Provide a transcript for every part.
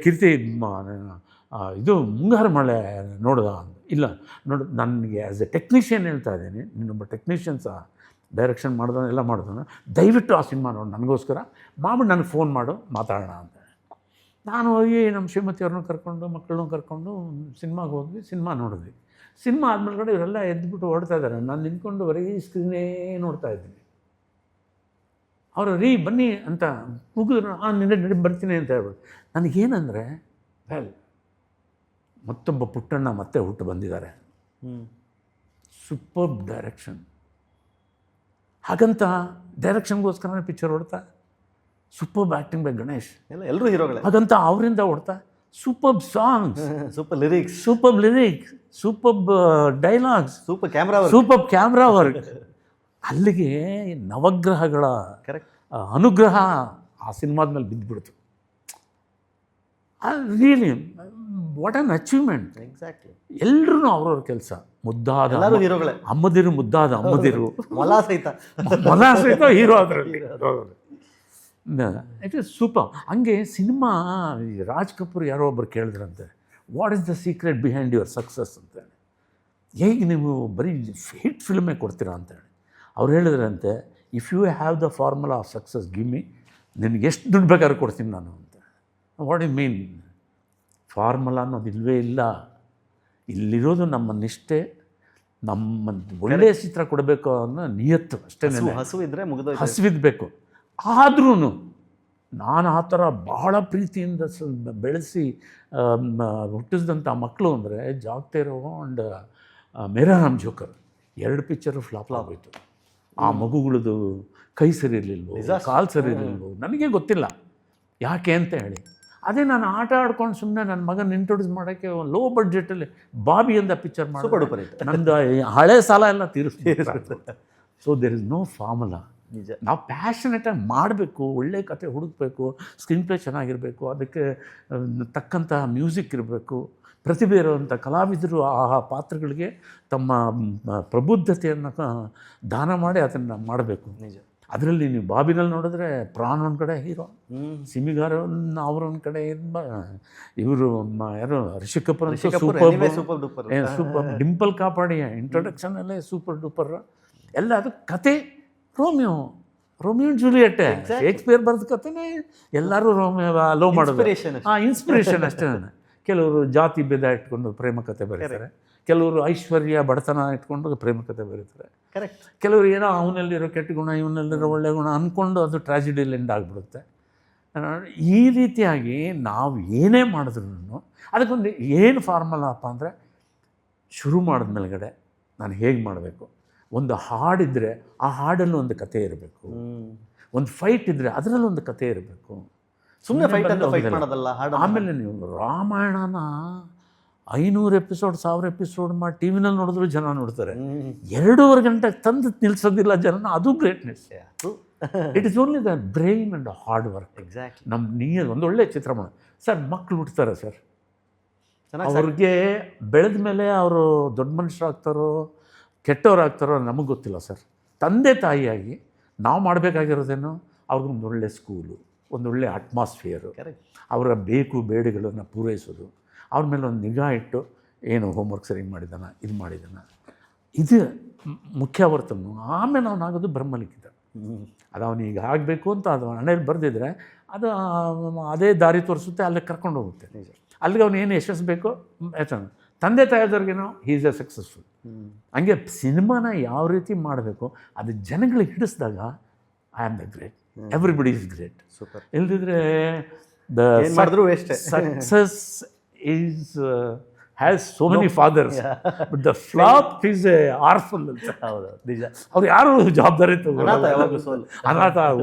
ಕೀರ್ತಿ ಇದು ಮುಂಗಾರು ಮಳೆ ನೋಡ್ದ ಇಲ್ಲ ನೋಡು, ನನಗೆ ಆ್ಯಸ್ ಎ ಟೆಕ್ನಿಷಿಯನ್ ಹೇಳ್ತಾ ಇದ್ದೀನಿ, ನೀನೊಬ್ಬ ಟೆಕ್ನಿಷಿಯನ್ ಸಹ, ಡೈರೆಕ್ಷನ್ ಮಾಡಿದವನು ಎಲ್ಲ ಮಾಡಿದವನು, ದಯವಿಟ್ಟು ಆ ಸಿನಿಮಾ ನೋಡಿ ನನಗೋಸ್ಕರ ಮಾಡ್ಬಿಟ್ಟು ನನಗೆ ಫೋನ್ ಮಾಡು, ಮಾತಾಡೋಣ ಅಂತ. ನಾನು ಹೋಗಿ ನಮ್ಮ ಶ್ರೀಮತಿಯವ್ರನ್ನೂ ಕರ್ಕೊಂಡು ಮಕ್ಕಳನ್ನೂ ಕರ್ಕೊಂಡು ಸಿನಿಮಾಗೆ ಹೋದ್ವಿ. ಸಿನಿಮಾ ನೋಡಿದ್ವಿ. ಸಿನಿಮಾ ಆದಮೇಲೆ ಇವರೆಲ್ಲ ಎದ್ದುಬಿಟ್ಟು ಓಡ್ತಾ ಇದ್ದಾರೆ. ನಾನು ನಿಂತ್ಕೊಂಡು ಬರೀ ಸ್ಕ್ರೀನೇ ನೋಡ್ತಾ ಇದ್ದೀನಿ. ಅವರು ಬನ್ನಿ ಅಂತ ಕೂಗಿದ್ರು. ನಡಿ ಬರ್ತೀನಿ ಅಂತ ಹೇಳ್ಬಿಟ್ಟು. ನನಗೇನಂದರೆ ಮತ್ತೊಬ್ಬ ಪುಟ್ಟಣ್ಣ ಮತ್ತೆ ಹುಟ್ಟು ಬಂದಿದ್ದಾರೆ. Super direction. ಹಾಗಂತ ಡೈರೆಕ್ಷನ್ಗೋಸ್ಕರನೇ ಪಿಕ್ಚರ್ ಹೊಡ್ತಾ, ಸೂಪರ್ ಆ್ಯಕ್ಟಿಂಗ್ ಬೈ ಗಣೇಶ್, ಎಲ್ಲರೂ ಹೀರೋಗಳೇ. ಹಾಗಂತ ಅವರಿಂದ ಹೊಡ್ತಾ, super songs, super lyrics, super dialogues, super camera work. ಅಲ್ಲಿಗೆ ನವಗ್ರಹಗಳ ಅನುಗ್ರಹ ಆ ಸಿನಿಮಾದ ಮೇಲೆ ಬಿದ್ದುಬಿಡ್ತು. Really what an achievement. Exactly. ಎಲ್ಲರೂ ಅವ್ರವ್ರ ಕೆಲಸ. ಮುದ್ದಾದ ಅಮ್ಮದಿರು, ಮುದ್ದಾದ ಅಮ್ಮದಿರು, ಮೊಲ ಸಹಿತ ಹೀರೋ ಅದರಲ್ಲಿ. It is super. ಹಂಗೆ ಸಿನಿಮಾ ರಾಜ್ ಕಪೂರ್ ಯಾರೋ ಒಬ್ಬರು ಕೇಳಿದ್ರಂತೆ, what is the secret behind your success ಅಂತೇಳಿ. ಹೇಗೆ ನೀವು ಬರೀ ಹಿಟ್ ಫಿಲ್ಮೇ ಕೊಡ್ತೀರಾ ಅಂತೇಳಿ ಅವ್ರು ಹೇಳಿದ್ರಂತೆ, if you have the formula of success give me, ನಿನಗೆ ಎಷ್ಟು ದುಡ್ಡು ಬೇಕಾದ್ರೂ ಕೊಡ್ತೀನಿ ನಾನು ಅಂತ. What you mean? ಫಾರ್ಮುಲಾ ಅನ್ನೋದು ಇಲ್ಲವೇ ಇಲ್ಲ. ಇಲ್ಲಿರೋದು ನಮ್ಮ ನಿಷ್ಠೆ, ನಮ್ಮ ಒಳ್ಳೆಯ ಚಿತ್ರ ಕೊಡಬೇಕು ಅನ್ನೋ ನಿಯತ್ತು ಅಷ್ಟೇ. ಹಸುವಿದ್ಬೇಕು. ಆದ್ರೂ ನಾನು ಆ ಥರ ಬಹಳ ಪ್ರೀತಿಯಿಂದ ಬೆಳೆಸಿ ಹುಟ್ಟಿಸಿದಂಥ ಮಕ್ಕಳು ಅಂದರೆ Jagte Raho and Mera Naam Joker 2 picture flop ಆಗೋಯ್ತು. ಆ ಮಗುಗಳದು ಕೈ ಸರಿ ಇರಲಿಲ್ವೋ, ಕಾಲು ಸರಿ ಇರಲಿಲ್ವೋ, ನನಗೆ ಗೊತ್ತಿಲ್ಲ ಯಾಕೆ ಅಂತ ಹೇಳಿ. ಅದೇ ನಾನು ಆಟ ಆಡ್ಕೊಂಡು ಸುಮ್ಮನೆ ನನ್ನ ಮಗನ ಇಂಟ್ರೊಡ್ಯೂಸ್ ಮಾಡೋಕ್ಕೆ ಲೋ ಬಡ್ಜೆಟಲ್ಲಿ ಬಾಬಿ ಅಂತ ಪಿಕ್ಚರ್ ಮಾಡಿ ನಂದು ಹಳೆ ಸಾಲ ಎಲ್ಲ ತೀರಿಸ್ತೀರ. So there is no formula. ನಾವು ಪ್ಯಾಷನೇಟಾಗಿ ಮಾಡಬೇಕು, ಒಳ್ಳೆಯ ಕತೆ ಹುಡುಕಬೇಕು, ಸ್ಕ್ರೀನ್ ಪ್ಲೇ ಚೆನ್ನಾಗಿರಬೇಕು, ಅದಕ್ಕೆ ತಕ್ಕಂಥ ಮ್ಯೂಸಿಕ್ ಇರಬೇಕು, ಪ್ರತಿಭೆ ಇರುವಂಥ ಕಲಾವಿದರು ಆ ಪಾತ್ರಗಳಿಗೆ ತಮ್ಮ ಪ್ರಬುದ್ಧತೆಯನ್ನು ದಾನ ಮಾಡಿ ಅದನ್ನು ಮಾಡಬೇಕು. ನಿಜ. ಅದರಲ್ಲಿ ನೀವು ಬಾಬಿನಲ್ಲಿ ನೋಡಿದ್ರೆ ಪ್ರಾಣ್ ಒಂದು ಕಡೆ ಹೀರೋ, ಸಿಮಿಗಾರ ಅವರೊಂದು ಕಡೆ ಇವರು ಯಾರು ರಿಷಿ ಕಪೂರ್ ಸೂಪರ್, ಡಿಂಪಲ್ ಕಾಪಾಡಿ ಇಂಟ್ರೊಡಕ್ಷನಲ್ಲೇ ಸೂಪರ್ ಡೂಪರ್ ಎಲ್ಲ. ಅದು ಕತೆ ರೋಮಿಯೋ ಆ್ಯಂಡ್ ಜೂಲಿಯೆಟ್ಟೆ, ಶೇಕ್ಸ್ಪಿಯರ್ ಬರೆದ ಕಥೆನೇ ಎಲ್ಲರೂ ಲವ್ ಮಾಡೋದು. ಇನ್ಸ್ಪಿರೇಷನ್ ಅಷ್ಟೇ. ಕೆಲವರು ಜಾತಿ ಭೇದ ಇಟ್ಕೊಂಡು ಪ್ರೇಮ ಕಥೆ ಬರೀತಾರೆ, ಕೆಲವರು ಐಶ್ವರ್ಯ ಬಡತನ ಇಟ್ಕೊಂಡು ಪ್ರೇಮ ಕಥೆ ಬರೀತಾರೆ, ಕರೆಕ್ಟ್. ಕೆಲವರು ಏನೋ ಅವನಲ್ಲಿರೋ ಕೆಟ್ಟ ಗುಣ ಇವನಲ್ಲಿರೋ ಒಳ್ಳೆಯ ಗುಣ ಅಂದ್ಕೊಂಡು ಅದು ಟ್ರಾಜಿಡಿಯಲ್ಲಿ ಎಂಡ್ ಆಗಿಬಿಡುತ್ತೆ. ಈ ರೀತಿಯಾಗಿ ನಾವು ಏನೇ ಮಾಡಿದ್ರು ಅದಕ್ಕೊಂದು ಏನು ಫಾರ್ಮುಲಾಪ್ಪ ಅಂದರೆ, ಶುರು ಮಾಡಿದ ಮೇಲ್ಗಡೆ ನಾನು ಹೇಗೆ ಮಾಡಬೇಕು, ಒಂದು ಹಾಡಿದರೆ ಆ ಹಾಡಲ್ಲೂ ಒಂದು ಕತೆ ಇರಬೇಕು, ಒಂದು ಫೈಟ್ ಇದ್ದರೆ ಅದರಲ್ಲೂ ಒಂದು ಕತೆ ಇರಬೇಕು. ಸುಮ್ಮನೆ ಫೈಟ್ ಮಾಡೋದಲ್ಲ. ಆಮೇಲೆ ನೀವು ರಾಮಾಯಣನ 500 ಎಪಿಸೋಡ್ 1000 ಎಪಿಸೋಡ್ ಮಾಡಿ ಟಿ ವಿನಲ್ಲಿ ನೋಡಿದ್ರು ಜನ ನೋಡ್ತಾರೆ. 2.5 ಗಂಟೆಗೆ ತಂದು ನಿಲ್ಲಿಸೋದಿಲ್ಲ ಜನ. ಅದು greatness. It is only the brain and hard work. Exact. ನಮ್ಮ ನೀರು ಒಂದು ಒಳ್ಳೆ ಚಿತ್ರ ಮಾಡೋದು ಸರ್. ಮಕ್ಕಳು ಹುಡ್ತಾರೆ ಸರ್, ಅವ್ರಿಗೆ ಬೆಳೆದ ಮೇಲೆ ಅವರು ದೊಡ್ಡ ಮನುಷ್ಯರಾಗ್ತಾರೋ ಕೆಟ್ಟವರಾಗ್ತಾರೋ ನಮಗೆ ಗೊತ್ತಿಲ್ಲ ಸರ್. ತಂದೆ ತಾಯಿಯಾಗಿ ನಾವು ಮಾಡಬೇಕಾಗಿರೋದೇನು, ಅವ್ರಿಗೊಂದು ಒಳ್ಳೆ ಸ್ಕೂಲು, ಒಂದೊಳ್ಳೆ ಅಟ್ಮಾಸ್ಫಿಯರು, ಅವರ ಬೇಕು ಬೇಡಿಗಳನ್ನು ಪೂರೈಸೋದು, ಅವ್ರ ಮೇಲೆ ಒಂದು ನಿಗಾ ಇಟ್ಟು ಏನು ಹೋಮ್ವರ್ಕ್ ಸರಿ ಮಾಡಿದ್ದಾನ, ಇದು ಮಾಡಿದ್ದಾನ, ಇದು ಮುಖ್ಯ ಹೊರತನು. ಆಮೇಲೆ ಅವನಾಗೋದು ಬ್ರಹ್ಮಲಿಖಿತ. ಅದು ಅವನಿಗೆ ಆಗಬೇಕು ಅಂತ ಅದು ಹಣೆಯಲ್ಲಿ ಬರೆದಿದ್ರೆ ಅದು ಅದೇ ದಾರಿ ತೋರಿಸುತ್ತೆ, ಅಲ್ಲಿಗೆ ಕರ್ಕೊಂಡು ಹೋಗುತ್ತೆ. ಅಲ್ಲಿಗೆ ಅವನು ಏನು ಯಶಸ್ಸು ಬೇಕೋ ತಂದೆ ತಾಯಿದವ್ರಿಗೇನೋ ಹೀ ಈಸ್ ಎ ಸಕ್ಸಸ್ಫುಲ್. ಹಂಗೆ ಸಿನಿಮಾನ ಯಾವ ರೀತಿ ಮಾಡಬೇಕು ಅದು ಜನಗಳಿಗೆ ಹಿಡಿಸಿದಾಗ I am the great, everybody is great. Super. ಇಲ್ದಿದ್ರೆ the success is has so many fathers but the flop is a orphan ಅಂತ. ಹೌದು, ನಿಜ. ಅವ್ರು ಯಾರು ಜವಾಬ್ದಾರಿ ತಗೊಳ್ಳೋದು, ಅನಾಥ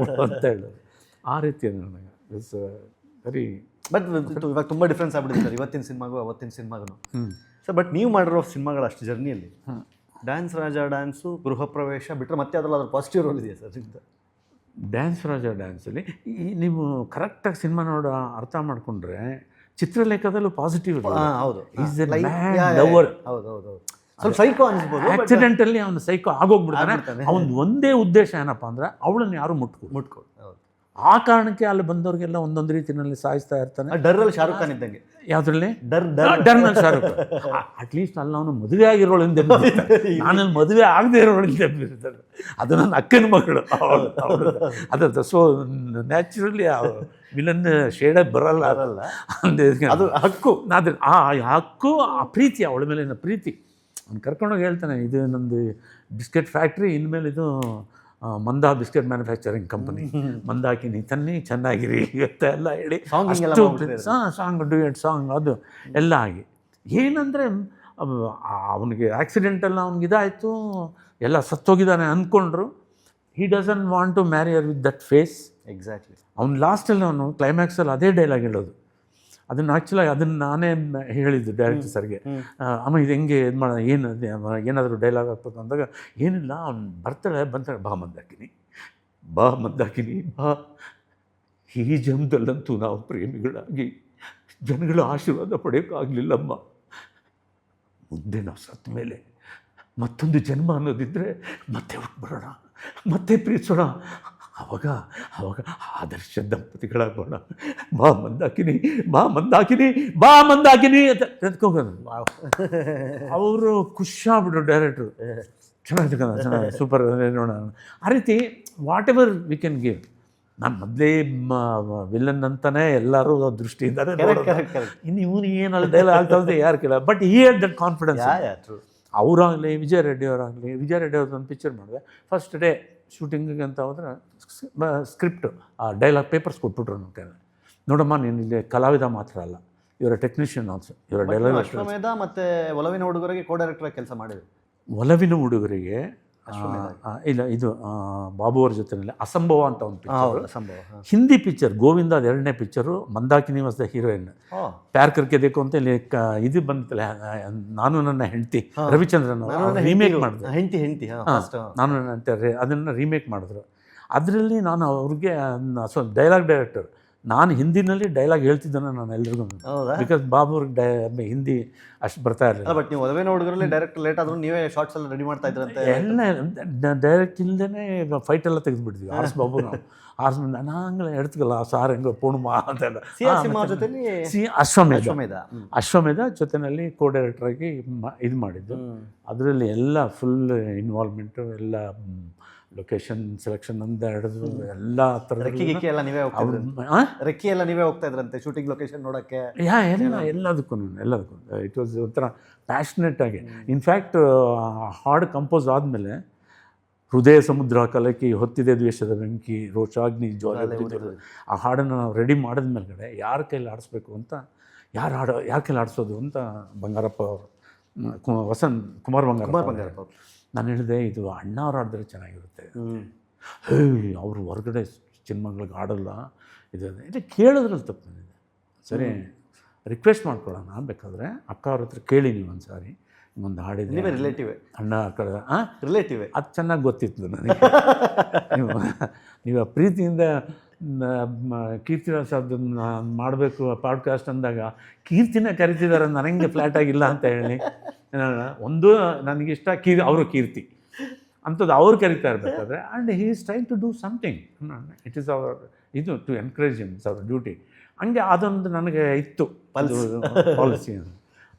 ಅಂತ ಹೇಳೋದು ಆ ರೀತಿ ನನಗೆ ಇಟ್ಸ್ ವೆರಿ. ಬಟ್ ಇವಾಗ ತುಂಬ ಡಿಫ್ರೆನ್ಸ್ ಆಗ್ಬಿಟ್ಟಿದೆ ಸರ್, ಇವತ್ತಿನ ಸಿನಿಮಾಗೂ ಅವತ್ತಿನ ಸಿನಿಮಾಗೂ ಸರ್. ಬಟ್ ನೀವು ಮಾಡಿರೋ ಸಿನಿಮಾಗಳು ಅಷ್ಟು ಜರ್ನಿಯಲ್ಲಿ ಡ್ಯಾನ್ಸ್ ರಾಜ ಡ್ಯಾನ್ಸು, ಗೃಹ ಪ್ರವೇಶ ಬಿಟ್ಟರೆ ಮತ್ತೆ ಅದರಲ್ಲಿ ಅದ್ರ ಪಾಸಿಟಿವ್ ರೋಲ್ ಇದೆಯಾ ಸರ್ ನಿಮ್ದು? ಡ್ಯಾನ್ಸ್ ರಾಜ ಡ್ಯಾನ್ಸಲ್ಲಿ ನೀವು ಕರೆಕ್ಟಾಗಿ ಸಿನಿಮಾ ನೋಡೋ ಅರ್ಥ ಮಾಡಿಕೊಂಡ್ರೆ ಚಿತ್ರಲೇಖದಲ್ಲೂ ಪಾಸಿಟಿವ್ ಇದೆ. ಹೌದು, ಈಸ್ ಎ ಮ್ಯಾನ್ ಲವರ್. ಹೌದು ಹೌದು ಹೌದು. ಸ್ವಲ್ಪ ಸೈಕೋ ಅನ್ಸ್ಬೋದು. ಆಕ್ಸಿಡೆಂಟಲ್ಲಿ ಅವನು ಸೈಕೋ ಆಗೋಗ್ಬಿಡ್ತಾನೆ. ಅವನು ಒಂದೇ ಉದ್ದೇಶ ಏನಪ್ಪ ಅಂದರೆ ಅವಳನ್ನು ಯಾರು ಮುಟ್ಕೊಡು. ಹೌದು. ಆ ಕಾರಣಕ್ಕೆ ಅಲ್ಲಿ ಬಂದವ್ರಿಗೆಲ್ಲ ಒಂದೊಂದು ರೀತಿಯಲ್ಲಿ ಸಾಯಿಸ್ತಾ ಇರ್ತಾನೆ. ಡರ್ರಲ್ಲಿ ಶಾರುಖ್ ಖಾನ್ ಇದ್ದಂಗೆ. ಯಾವುದ್ರಲ್ಲಿ? ಡರ್ ಡರ್ನಲ್ಲಿ ಶಾರುಖ್. ಅಟ್ಲೀಸ್ಟ್ ಅಲ್ಲಿ ಅವನು ಮದುವೆ ಆಗಿರೋಳಿಂದ ನಾನಲ್ಲಿ ಮದುವೆ ಆಗದೆ ಇರೋಳಿಂದ ಎಬ್ಬಿರ್ತಾರೆ. ಅದು ನನ್ನ ಅಕ್ಕನ ಮಗಳು ಅದ್ರದ್ದು. ಸೊ ನ್ಯಾಚುರಲಿ ವಿಲನ್ ಶೇಡ ಬರಲ್ಲ ಅದು ಹಕ್ಕು. ಅದು ಆ ಹಕ್ಕು, ಆ ಪ್ರೀತಿ, ಅವಳ ಮೇಲಿನ ಪ್ರೀತಿ. ಅವ್ನು ಕರ್ಕೊಂಡೋಗಿ ಹೇಳ್ತಾನೆ, ಇದು ನಂದು ಬಿಸ್ಕೆಟ್ ಫ್ಯಾಕ್ಟ್ರಿ, ಇನ್ಮೇಲೆ ಇದು ಮಂದಾ ಬಿಸ್ಕೆಟ್ ಮ್ಯಾನುಫ್ಯಾಕ್ಚರಿಂಗ್ ಕಂಪನಿ, ಮಂದಾಕಿನಿ ತನ್ನಿ ಚೆನ್ನಾಗಿರಿ ಇವತ್ತೆ ಎಲ್ಲ ಹೇಳಿ ಸಾಂಗ್ ಡ್ಯೂಯೆಟ್ ಸಾಂಗ್ ಅದು ಎಲ್ಲ ಆಗಿ ಏನಂದರೆ ಅವನಿಗೆ ಆಕ್ಸಿಡೆಂಟೆಲ್ಲ ಅವ್ನಿಗೆ ಇದಾಯಿತು, ಎಲ್ಲ ಸತ್ತೋಗಿದ್ದಾನೆ ಅಂದ್ಕೊಂಡ್ರು. He doesn't want to marry her with that face. Exactly. ಅವ್ನು ಲಾಸ್ಟಲ್ಲಿ ಅವನು ಕ್ಲೈಮ್ಯಾಕ್ಸಲ್ಲಿ ಅದೇ ಡೈಲಾಗ್ ಹೇಳೋದು. ಅದನ್ನು ಆ್ಯಕ್ಚುಲಾಗಿ ಅದನ್ನು ನಾನೇ ಹೇಳಿದ್ದು ಡೈರೆಕ್ಟರ್ ಸರ್ಗೆ, ಅಮ್ಮ ಇದು ಹೆಂಗೆ ಇದು ಮಾಡ, ಏನು ಏನಾದರೂ ಡೈಲಾಗ್ ಹಾಕ್ಬೇಕು ಅಂದಾಗ, ಏನಿಲ್ಲ ಅವ್ನು ಬರ್ತಾಳೆ ಬಾ ಮಂದಾಕಿನಿ, ಬಾ ಮಂದಾಕಿನಿ ಬಾ, ಈ ಜನ್ಮದಲ್ಲಂತೂ ನಾವು ಪ್ರೇಮಿಗಳಾಗಿ ಜನಗಳ ಆಶೀರ್ವಾದ ಪಡೆಯೋಕ್ಕಾಗಲಿಲ್ಲಮ್ಮ, ಮುಂದೆ ನಾವು ಸತ್ತ ಮೇಲೆ ಮತ್ತೊಂದು ಜನ್ಮ ಅನ್ನೋದಿದ್ದರೆ ಮತ್ತೆ ಬರೋಣ, ಮತ್ತೆ ಪ್ರೀತಿಸೋಣ, ಆವಾಗ ಆದರ್ಶ ದಂಪತಿಗಳಾಗೋಣ, ಬಾ ಮಂದಾಕಿನಿ ಬಾ ಮಂದಾಕಿನಿ ಬಾ ಮಂದಾಕಿನಿ ಅಂತ ಎತ್ಕೋಬೋದು. ಅವರು ಖುಷಿಯಾಗ್ಬಿಟ್ರು ಡೈರೆಕ್ಟ್ರು, ಚೆನ್ನಾಗಿ ಸೂಪರ್ ನೋಡೋಣ. ಆ ರೀತಿ what ever we can give. ನಾನು ಮೊದಲೇ ವಿಲನ್ ಅಂತಲೇ ಎಲ್ಲರೂ ದೃಷ್ಟಿಯಿಂದಾನೆ ಇನ್ನು ಇವನು ಏನಲ್ಲಿ ಡೈಲಾಗ್ ಆಗ್ತದೆ ಯಾರು ಕೇಳ. But he had that confidence. ಅವರಾಗಲಿ ವಿಜಯ್ ರೆಡ್ಡಿ ಅವರಾಗಲಿ, ವಿಜಯ್ ರೆಡ್ಡಿ ಅವ್ರದ್ದು ಒಂದು ಪಿಕ್ಚರ್ ಮಾಡಿದೆ, ಫಸ್ಟ್ ಡೇ ಶೂಟಿಂಗಿಗೆ ಅಂತ ಹೋದ್ರೆ ಸ್ಕ್ರಿಪ್ಟ್ ಆ ಡೈಲಾಗ್ ಪೇಪರ್ಸ್ ಕೊಟ್ಬಿಟ್ರು ನನ್ನ ಕೈಯಲ್ಲಿ. ನೋಡಮ್ಮ, ನೀನು ಇಲ್ಲಿ ಕಲಾವಿದ ಮಾತ್ರ ಅಲ್ಲ, ಇವರ ಟೆಕ್ನಿಷಿಯನ್ ಆಲ್ಸೋ, ಇವರ ಡೈಲಾಗ್. ಅಶ್ವಮೇಧ ಮತ್ತು ಒಲವಿನ ಹುಡುಗರಿಗೆ ಕೋ ಡೈರೆಕ್ಟರ್ ಕೆಲಸ ಮಾಡಿದ್ರು. ಒಲವಿನ ಹುಡುಗರಿಗೆ ಇಲ್ಲ, ಇದು ಬಾಬು ಅವ್ರ ಜೊತೆಯಲ್ಲಿ ಅಸಂಭವ ಅಂತ ಒಂದು ಪಿಕ್ಚರ್, ಹಿಂದಿ ಪಿಕ್ಚರ್, ಗೋವಿಂದ ಅದು 2ನೇ picture. Mandakini was the heroine. Pyar Karke Dekho ಅಂತ ಇಲ್ಲಿ ಇದು ಬಂತಲ್ಲ, ನಾನು ನನ್ನ ಹೆಂಡತಿ, ರವಿಚಂದ್ರನ್ ರೀಮೇಕ್ ಮಾಡಿದ್ರು. ಹೆಂಡತಿ ನಾನು ನನ್ನ ಹೆಂಡತಿ, ಅದನ್ನು ರೀಮೇಕ್ ಮಾಡಿದ್ರು. ಅದರಲ್ಲಿ ನಾನು ಅವ್ರಿಗೆ ಡೈಲಾಗ್ ಡೈರೆಕ್ಟರ್. ನಾನು ಹಿಂದಿನಲ್ಲಿ ಡೈಲಾಗ್ ಹೇಳ್ತಿದ್ದಾನೆ ನಾನು ಎಲ್ರಿಗೂ, ಬಿಕಾಸ್ ಬಾಬು ಅವ್ರಿಗೆ ಹಿಂದಿ ಅಷ್ಟು ಬರ್ತಾ ಇರಲಿಲ್ಲ. ಬಟ್ ನೀವು ಒಲವಿನ ಹುಡುಗರಲ್ಲಿ ಡೈರೆಕ್ಟ್ ಲೇಟ್ ಆದರೂ ನೀವೇ ಶಾರ್ಟ್ಸ್ ಎಲ್ಲ ರೆಡಿ ಮಾಡ್ತಾ ಇದ್ರಂತೆ. ಎಲ್ಲ ಡೈರೆಕ್ಟ್ ಇಲ್ಲದೇ ಫೈಟ್ ಎಲ್ಲ ತೆಗೆದುಬಿಡ್ತೀವಿ. ಆರ್ಸ್ ಬಾಬು ನಾವು ಆರ್ಸ್ಮಂದ ನಂಗೆ ಎಡ್ತಗಲ್ಲ ಸಾರ್ ಹೆಂಗೋ ಪೂರ್ಣಿಮಾ ಅಂತೆಲ್ಲ. ಅಶ್ವಮೇಧ ಜೊತೆಯಲ್ಲಿ ಕೋ ಡೈರೆಕ್ಟ್ರಾಗಿ ಇದು ಮಾಡಿದ್ದು. ಅದರಲ್ಲಿ ಎಲ್ಲ ಫುಲ್ ಇನ್ವಾಲ್ವ್ಮೆಂಟು, ಎಲ್ಲ ಲೊಕೇಶನ್ ಸೆಲೆಕ್ಷನ್ ಅಂತ ಹಿಡಿದು ಎಲ್ಲ ಥರದ ರೆಕ್ಕಿ ಎಲ್ಲ ನೀವೇ ಹೋಗ್ತಾ ಇದ್ರಂತೆ ಶೂಟಿಂಗ್ ಲೊಕೇಶನ್ ನೋಡೋಕ್ಕೆ. ಎಲ್ಲದಕ್ಕೂ ಇಟ್ ವಾಸ್ ಒಂಥರ ಪ್ಯಾಷನೇಟ್ ಆಗಿ. ಇನ್ಫ್ಯಾಕ್ಟ್ ಹಾಡು ಕಂಪೋಸ್ ಆದಮೇಲೆ, ಹೃದಯ ಸಮುದ್ರ ಕಲಕಿ ಹೊತ್ತಿದೆ ದ್ವೇಷದ ಬೆಂಕಿ ರೋಷಾಗ್ನಿ ಜ್ವಾಲೆ, ಆ ಹಾಡನ್ನು ನಾವು ರೆಡಿ ಮಾಡಿದ ಮೇಲ್ಗಡೆ ಯಾರ ಕೈಲಿ ಆಡಿಸ್ಬೇಕು ಅಂತ, ಯಾರ ಕೈಲಿ ಆಡಿಸೋದು ಅಂತ ಬಂಗಾರಪ್ಪ ಅವರು, ಕುಮಾರ್ ಬಂಗಾರಪ್ಪ ನಾನು ಹೇಳಿದೆ, ಇದು ಅಣ್ಣ ಅವ್ರು ಆಡಿದ್ರೆ ಚೆನ್ನಾಗಿರುತ್ತೆ. ಅವರು ಹೊರಗಡೆ ಸಿನಿಮಾಗಳಿಗೆ ಆಡೋಲ್ಲ, ಇದು ಕೇಳೋದ್ರಲ್ಲಿ ತಪ್ಪು ಬಂದಿದೆ. ಸರಿ, ರಿಕ್ವೆಸ್ಟ್ ಮಾಡ್ಕೊಳ್ಳೋಣ ಬೇಕಾದರೆ, ಅಕ್ಕ ಅವ್ರ ಹತ್ರ ಕೇಳಿ ನೀವು ಒಂದು ಸಾರಿ, ಒಂದು ಹಾಡಿದೆ ರಿಲೇಟಿವ್ ಅಣ್ಣ ಕಡೆ ರಿಲೇಟಿವ್, ಅದು ಚೆನ್ನಾಗಿ ಗೊತ್ತಿತ್ತು ನನಗೆ. ನೀವು ಪ್ರೀತಿಯಿಂದ ಕೀರ್ತಿರಾಜ್ ಶಬ್ದನ್ನ ಮಾಡಬೇಕು ಪಾಡ್ಕಾಸ್ಟ್ ಅಂದಾಗ ಕೀರ್ತಿನ ಕರಿತಿದ್ದಾರೆ, ನನಗೆ ಫ್ಲ್ಯಾಟ್ ಆಗಿಲ್ಲ ಅಂತ ಹೇಳಿ ಒಂದು ನನಗಿಷ್ಟ ಅವರು ಕೀರ್ತಿ ಅಂಥದ್ದು ಅವ್ರು ಕರಿತಾ ಇರಬೇಕಾದ್ರೆ. And he is trying to do something, it is our ಇದು to encourage him, it's our duty. ಹಂಗೆ ಅದೊಂದು ನನಗೆ ಇತ್ತು ಪಾಲಿಸಿ.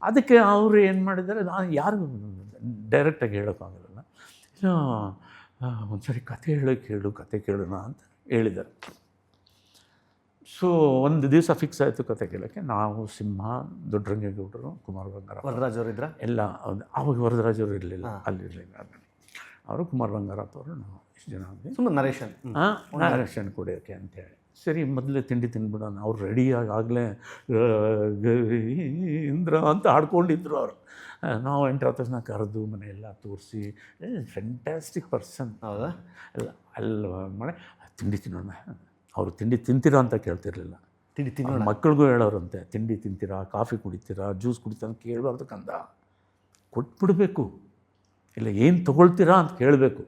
ಅದಕ್ಕೆ ಅವರು ಏನು ಮಾಡಿದ್ದಾರೆ, ನಾನು ಯಾರಿಗೂ ಡೈರೆಕ್ಟಾಗಿ ಹೇಳೋಕ್ಕಾಗಲ್ಲ, ಒಂದ್ಸರಿ ಕತೆ ಹೇಳು ಕತೆ ಕೇಳೋಣ ಅಂತ ಹೇಳಿದ್ದಾರೆ. ಸೊ ಒಂದು ದಿವಸ ಫಿಕ್ಸ್ ಆಯಿತು ಕತೆ ಕೇಳೋಕ್ಕೆ. ನಾವು ಸಿಂಹ, ದೊಡ್ಡರಂಗೇಗೌಡರು, ಕುಮಾರ್ ಬಂಗಾರಪ್ಪ, ವರದರಾಜ್ ಅವರು ಇದ್ರ ಎಲ್ಲ. ಆವಾಗ ವರದರಾಜ್ ಅವರು ಇರಲಿಲ್ಲ, ಅಲ್ಲಿರಲಿಲ್ಲ. ಅವರು ಕುಮಾರ್ ಬಂಗಾರಪ್ಪ ಅವರು, ನಾವು ಇಷ್ಟು ಜನ ಸುಮ್ಮನೆ ನರೇಶನ್ ಕುಡಿಯೋಕ್ಕೆ ಅಂತೇಳಿ. ಸರಿ, ಮೊದಲೇ ತಿಂಡಿ ತಿಂದ್ಬಿಡೋಣ. ಅವ್ರು ರೆಡಿಯಾಗಿ ಆಗಲೇ ಇಂದ್ರ ಅಂತ ಆಡ್ಕೊಂಡಿದ್ರು ಅವರು. ನಾವು ಎಂಟರ್ ಆದ ತಕ್ಷಣ ಕರೆದು ಮನೆಯೆಲ್ಲ ತೋರಿಸಿ, ಫ್ಯಾಂಟಾಸ್ಟಿಕ್ ಪರ್ಸನ್. ಹೌದಾ? ಎಲ್ಲ ಮಾಡಿ ತಿಂಡಿ ತಿನ್ನೋಣ. ಅವರು ತಿಂಡಿ ತಿಂತೀರಾ ಅಂತ ಕೇಳ್ತಿರ್ಲಿಲ್ಲ, ತಿಂಡಿ ತಿನ್ನೋಣ. ಮಕ್ಕಳಿಗೂ ಹೇಳೋರಂತೆ, ತಿಂಡಿ ತಿಂತೀರಾ, ಕಾಫಿ ಕುಡಿತೀರಾ, ಜ್ಯೂಸ್ ಕುಡಿತೀರಾ ಅಂತ ಕೇಳಬಾರ್ದು ಕಂದ, ಕೊಟ್ಬಿಡ್ಬೇಕು. ಇಲ್ಲ ಏನು ತೊಗೊಳ್ತೀರಾ ಅಂತ ಕೇಳಬೇಕು.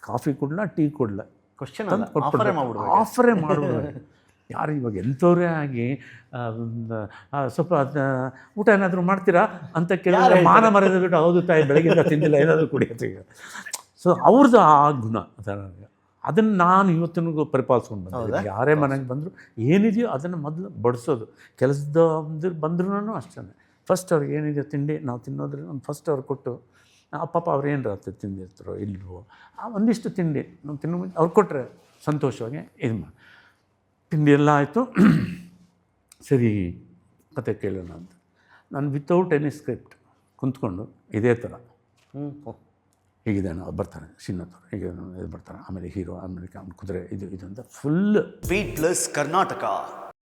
ಕಾಫಿ ಕೊಡಲ, ಟೀ ಕೊಡಲ, ಕ್ವಶನ್ ಆಫರೇ ಮಾಡ್ಬಿಡ್ಬೇಕು. ಯಾರು ಇವಾಗ ಎಂಥವ್ರೇ ಆಗಿ ಸ್ವಲ್ಪ ಊಟ ಏನಾದರೂ ಮಾಡ್ತೀರಾ ಅಂತ ಕೇಳಿದ್ರೆ ಮಾನ ಮರ್ಯಾದೆ ಬಿಟ್ಟು, ಹೌದು ತಾಯಿ ಬೆಳಗ್ಗೆಯಿಂದ ತಿಂದಿಲ್ಲ, ಏನಾದರೂ ಕುಡಿಯುತ್ತೆ. ಸೊ ಅವ್ರದ್ದು ಆ ಗುಣ. ಅದನ್ನು ನಾನು ಇವತ್ತಿನಗೂ ಪರಿಪಾಲಿಸ್ಕೊಂಡು ಬಂದಿದ್ದೀನಿ. ಯಾರೇ ಮನೆಗೆ ಬಂದರೂ ಏನಿದೆಯೋ ಅದನ್ನು ಮೊದಲು ಬಡಿಸೋದು. ಕೆಲಸದ ಬಂದ್ರೂ ಅಷ್ಟೇ, ಫಸ್ಟ್ ಅವ್ರಿಗೆ ಏನಿದೆಯೋ ತಿಂಡಿ ನಾವು ತಿನ್ನೋದ್ರೆ ಒಂದು ಫಸ್ಟ್ ಅವ್ರು ಕೊಟ್ಟು, ಪಾಪ ಅವ್ರು ಏನು ರಾತ್ರಿ ತಿಂದಿರ್ತಾರೋ ಇಲ್ವೋ ಒಂದಿಷ್ಟು ತಿಂಡಿ ನಾವು ತಿನ್ನೋ ಮುಂಚೆ ಅವ್ರು ಕೊಟ್ಟರೆ ಸಂತೋಷವಾಗಿ ಇದು ಮಾಡಿ. ತಿಂಡಿ ಎಲ್ಲ ಆಯಿತು, ಸರಿ ಕತೆ ಕೇಳೋಣ ಅಂತ ನಾನು ವಿತೌಟ್ ಎನಿ ಸ್ಕ್ರಿಪ್ಟ್ ಕುಂತ್ಕೊಂಡು ಇದೇ ಥರ ಹೀಗಿದೆ ನಾವು ಬರ್ತಾರೆ ಶ್ರೀನಾಥ್ ಹೀಗೆ ಇದು ಬರ್ತಾರೆ, ಆಮೇಲೆ ಹೀರೋ, ಆಮೇಲೆ ಕುದುರೆ ಇದು ಅಂತ ಫುಲ್ ಬೀಟ್ ಪ್ಲಸ್ ಕರ್ನಾಟಕ.